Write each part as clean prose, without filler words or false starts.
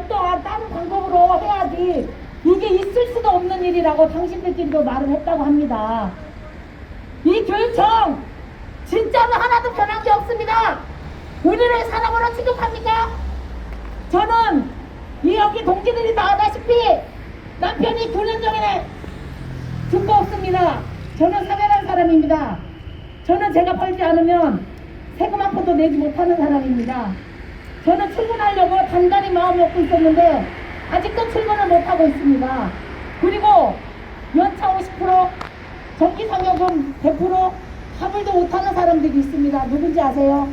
어떠한 다른 방법으로 해야지 이게 있을 수도 없는 일이라고 당신들끼리도 말을 했다고 합니다. 이 교육청 진짜로 하나도 변한 게 없습니다. 우리를 사람으로 취급합니까? 저는 이 여기 동지들이 다 아다시피 남편이 9년 전에 죽고 없습니다. 저는 사별한 사람입니다. 저는 제가 벌지 않으면 세금 한 푼도 내지 못하는 사람입니다. 저는 출근하려고 단단히 마음 먹고 있었는데 아직도 출근을 못하고 있습니다. 그리고 연차 50%, 전기상여금 100% 화물도 못하는 사람들이 있습니다. 누군지 아세요?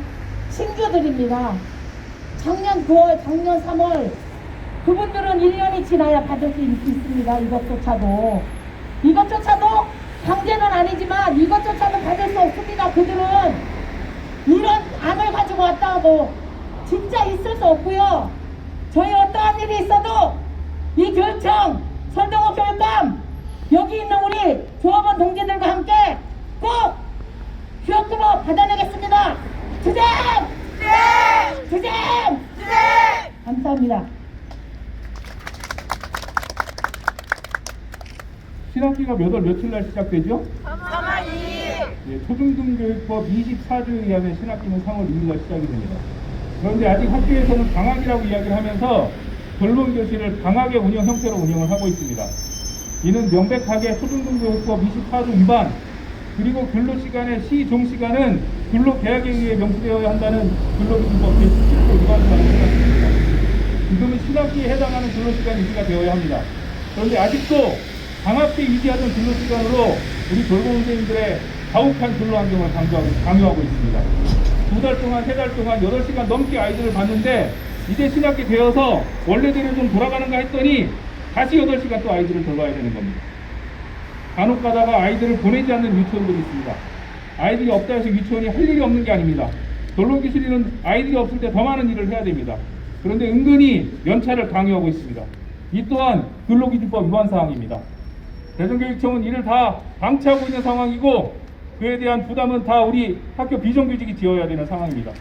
신규들입니다. 작년 9월, 작년 3월 그분들은 1년이 지나야 받을 수 있습니다. 이것조차도 강제는 아니지만 이것조차도 받을 수 없습니다. 그들은 이런 안을 가지고 왔다 하고 진짜 있을 수 없고요. 저희 어떠한 일이 있어도 이 교육청 설동호 교육감 여기 있는 우리 조합원 동지들과 함께 꼭 휴학금을 받아내겠습니다. 주장! 주장! 감사합니다. 신학기가 몇 월 며칠 날 시작되죠? 3월 2일. 예, 초중등교육법 24조에 의하면 신학기는 3월 2일 날 시작이 됩니다. 그런데 아직 학교에서는 방학이라고 이야기를 하면서 돌봄 교실을 방학의 운영 형태로 운영을 하고 있습니다. 이는 명백하게 초중등교육법 24조 위반, 그리고 근로시간의 시종시간은 근로계약에 의해 명시되어야 한다는 근로기준법 제17조 위반을 하는 것입니다. 지금은 신학기에 해당하는 근로시간 유지가 되어야 합니다. 그런데 아직도 방학 때 유지하던 근로시간으로 우리 돌봄 선생님들의 가혹한 근로환경을 강요하고 있습니다. 2달 동안, 3달 동안 8시간 넘게 아이들을 봤는데 이제 신학기 되어서 원래대로 좀 돌아가는가 했더니 다시 8시간 또 아이들을 돌봐야 되는 겁니다. 간혹 가다가 아이들을 보내지 않는 유치원들이 있습니다. 아이들이 없다 해서 유치원이 할 일이 없는 게 아닙니다. 돌봄기술인은 아이들이 없을 때 더 많은 일을 해야 됩니다. 그런데 은근히 연차를 강요하고 있습니다. 이 또한 근로기준법 위반 사항입니다. 대전교육청은 이를 다 방치하고 있는 상황이고 그에 대한 부담은 다 우리 학교 비정규직이 지어야 되는 상황입니다.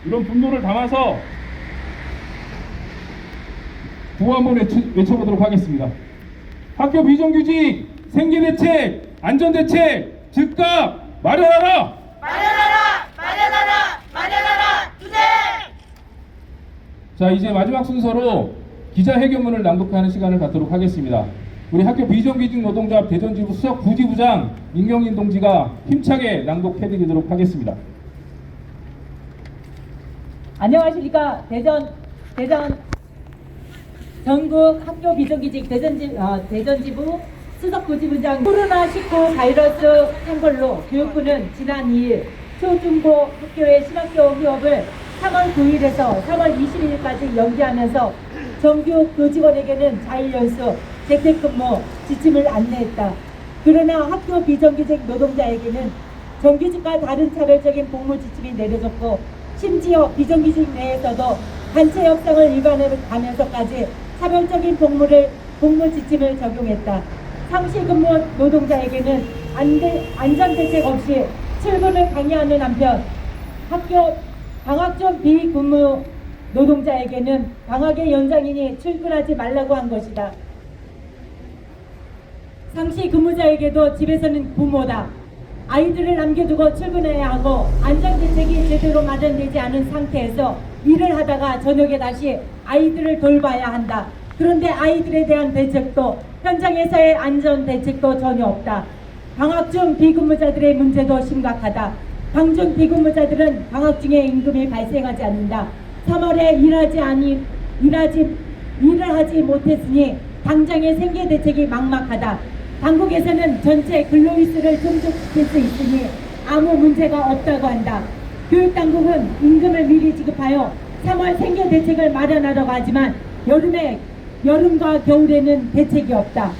이런 분노를 담아서 구호 한번 외쳐보도록 하겠습니다. 학교 비정규직 생계대책, 안전대책 즉각 마련하라! 마련하라! 주제! 자, 이제 마지막 순서로 기자회견문을 낭독하는 시간을 갖도록 하겠습니다. 우리 학교 비정규직 노동자 대전지부 수석 부지부장 민경인 동지가 힘차게 낭독해드리도록 하겠습니다. 안녕하십니까. 대전 전국 학교 비정규직 대전지부 수석 부지부장. 코로나19 바이러스 한걸로 교육부는 지난 2일 초중고 학교의 신학교 휴업을 3월 9일에서 3월 21일까지 연기하면서 정규 교직원에게는 자율연수, 재택근무 지침을 안내했다. 그러나 학교 비정규직 노동자에게는 정규직과 다른 차별적인 복무 지침이 내려졌고 심지어 비정규직 내에서도 단체 협상을 위반하면서까지 차별적인 복무 지침을 적용했다. 상시근무 노동자에게는 안전대책 없이 출근을 강요하는 한편 학교 방학 중 비근무 노동자에게는 방학의 연장이니 출근하지 말라고 한 것이다. 상시 근무자에게도 집에서는 부모다. 아이들을 남겨두고 출근해야 하고 안전대책이 제대로 마련되지 않은 상태에서 일을 하다가 저녁에 다시 아이들을 돌봐야 한다. 그런데 아이들에 대한 대책도 현장에서의 안전대책도 전혀 없다. 방학 중 비근무자들의 문제도 심각하다. 방중 비근무자들은 방학 중에 임금이 발생하지 않는다. 3월에 일을 하지 못했으니 당장의 생계 대책이 막막하다. 당국에서는 전체 근로일수를 종속시킬 수 있으니 아무 문제가 없다고 한다. 교육당국은 임금을 미리 지급하여 3월 생계 대책을 마련하려고 하지만 여름과 겨울에는 대책이 없다.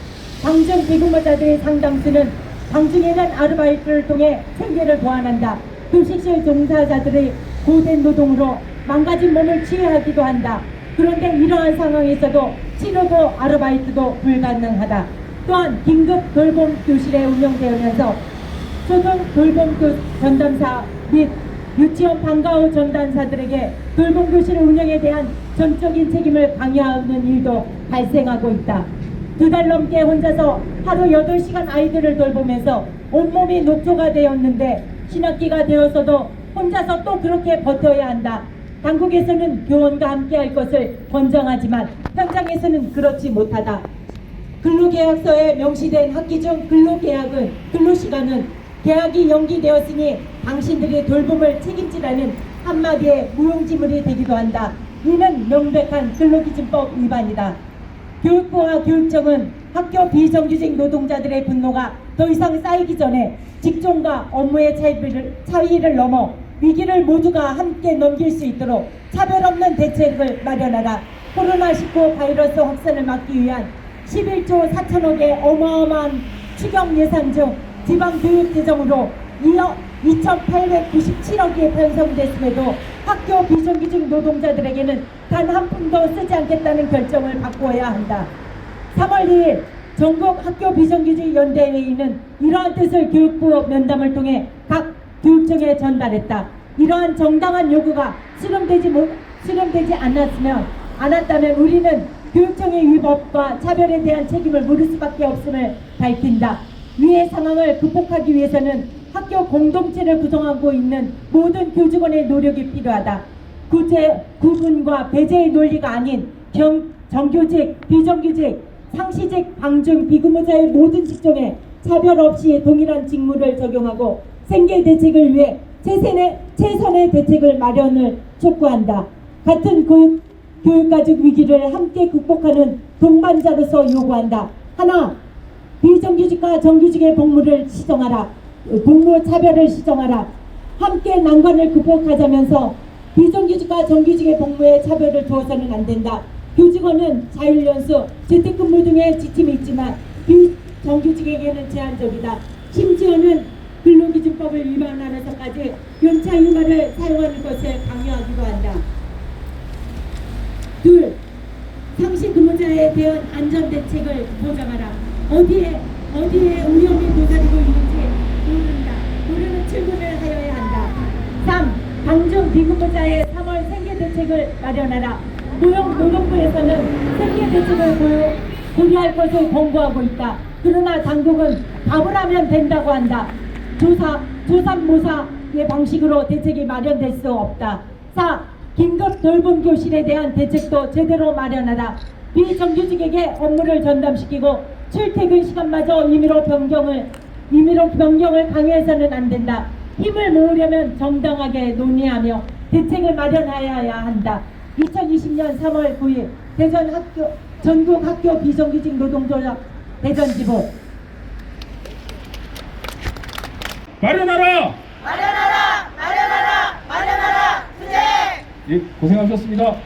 방중 비근무자들의 상당수는 방중에는 아르바이트를 통해 생계를 보완한다. 급식실 종사자들의 고된 노동으로 망가진 몸을 치유하기도 한다. 그런데 이러한 상황에서도 치료도 아르바이트도 불가능하다. 또한 긴급 돌봄 교실에 운영되면서 초등 돌봄 전담사 및 유치원 방과 후 전담사들에게 돌봄 교실 운영에 대한 전적인 책임을 강요하는 일도 발생하고 있다. 2달 넘게 혼자서 하루 8시간 아이들을 돌보면서 온몸이 녹초가 되었는데 신학기가 되어서도 혼자서 또 그렇게 버텨야 한다. 당국에서는 교원과 함께 할 것을 권장하지만 현장에서는 그렇지 못하다. 근로계약서에 명시된 학기 중 근로시간은 계약이 연기되었으니 당신들이 돌봄을 책임지라는 한마디의 무용지물이 되기도 한다. 이는 명백한 근로기준법 위반이다. 교육부와 교육청은 학교 비정규직 노동자들의 분노가 더 이상 쌓이기 전에 직종과 업무의 차이를 넘어 위기를 모두가 함께 넘길 수 있도록 차별 없는 대책을 마련하라. 코로나19 바이러스 확산을 막기 위한 11조 4천억의 어마어마한 추경 예산 중 지방교육재정으로 2,897억이 편성됐음에도 학교 비정규직 노동자들에게는 단 한 푼도 쓰지 않겠다는 결정을 바꾸어야 한다. 3월 2일 전국 학교 비정규직 연대회의는 이러한 뜻을 교육부 면담을 통해 각 교육청에 전달했다. 이러한 정당한 요구가 수렴되지 않았다면 우리는 교육청의 위법과 차별에 대한 책임을 물을 수밖에 없음을 밝힌다. 위의 상황을 극복하기 위해서는 학교 공동체를 구성하고 있는 모든 교직원의 노력이 필요하다. 구분과 배제의 논리가 아닌 정규직, 비정규직, 상시직, 방중, 비근무자의 모든 직종에 차별 없이 동일한 직무를 적용하고 생계 대책을 위해 최선의 대책을 마련을 촉구한다. 같은 교육가족 위기를 함께 극복하는 동반자로서 요구한다. 하나, 비정규직과 정규직의 복무를 시정하라. 복무 차별을 시정하라. 함께 난관을 극복하자면서 비정규직과 정규직의 복무에 차별을 두어서는 안 된다. 교직원은 자율연수, 재택근무 등의 지침이 있지만 비정규직에게는 제한적이다. 심지어는 근로기준법을 위반하면서까지 연차 휴가를 사용하는 것을 강요하기도 한다. 둘, 상시 근무자에 대한 안전대책을 보장하라. 어디에 위험이 도사리고 있는지 모르는 출근을 하여야 한다. 3. 방중 비근무자의 3월 생계대책을 마련하라. 고용노동부에서는 생계대책을 고려할 것을 권고하고 있다. 그러나 당국은 답을 하면 된다고 한다. 조삼모사의 방식으로 대책이 마련될 수 없다. 4. 긴급 돌봄 교실에 대한 대책도 제대로 마련하라. 비정규직에게 업무를 전담시키고 출퇴근 시간마저 임의로 변경을 강요해서는 안 된다. 힘을 모으려면 정당하게 논의하며 대책을 마련하여야 한다. 2020년 3월 9일 전국 학교 비정규직 노동조합 대전지부. 마련하라! 마련하라! 마련하라! 마련하라! 투쟁! 예, 고생하셨습니다.